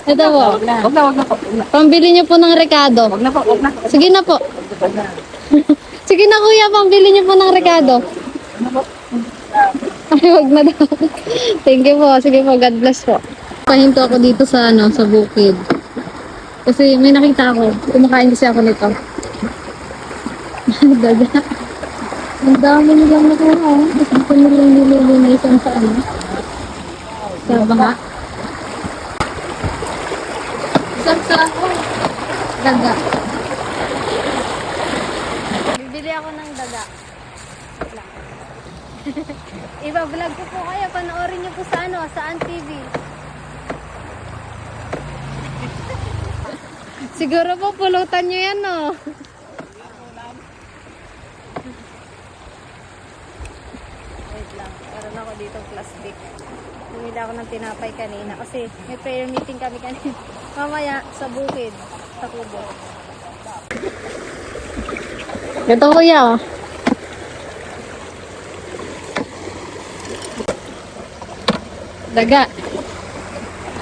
Ito po. Wag na, wag na po. Wag na. Pambili niyo po ng rekado. Wag na po, wag na. Sige na po. Wag na. Sige na kuya, pambili niyo po ng rekado. Ay, wag na daw. Thank you po. Sige po, God bless po. Pahinto ako dito sa sa bukid. Kasi may nakita ako. Kumakain kasi ako nito. Daga. Ang dami nilang nakuha. Ito nilang nililinisan sa sa banga. Sarap po. Daga. Bibili ako ng daga. Iba-vlog ko po kayo. Panoorin niyo po sa sa TV. Siguro po pulutan niyo yan, no? Wait lang. Meron ako dito plastic. Bumili ako ng tinapay kanina kasi may prayer meeting kami kanina. Mamaya sa bukid, sa kubo. Ito kuya, oh. Daga.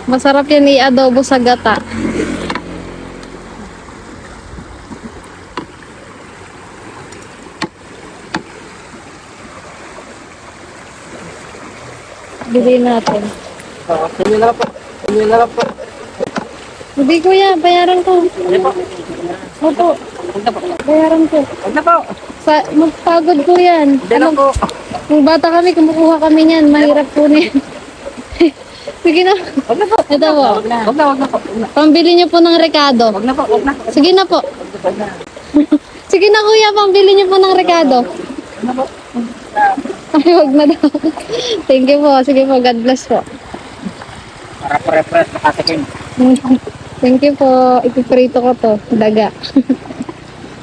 Masarap yan i-adobo sa gata. Bili natin. Sige na po. Sige na po. Hindi kuya, bayaran ko. Sige po. Opo, Wag na po. bayaran ko. Wag na po. Magpagod ko yan. Hindi na po. Kung bata kami, kumukuha kami niyan. Mahirap po niyan. Sige na. Wag na po. Ito po. Wag na, wag na po. Wag na. Pambili niyo po ng rekado. Wag na po, wag na. Sige na po. Wag na. Sige na kuya, pambili niyo po ng rekado. Wag na po. Ay, wag na daw. Thank you po. Sige po, God bless po. Para pare-pare nakatikim. Thank you po. Ipiprito ko to. Daga.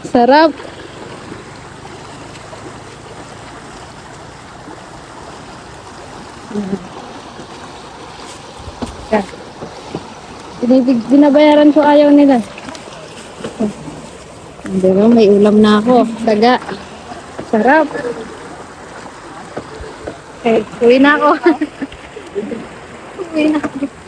Sarap. Binabayaran ko, ayaw nila. Hindi ba, may ulam na ako. Daga. Sarap. Okay, uwi na ako. Uwi na ako.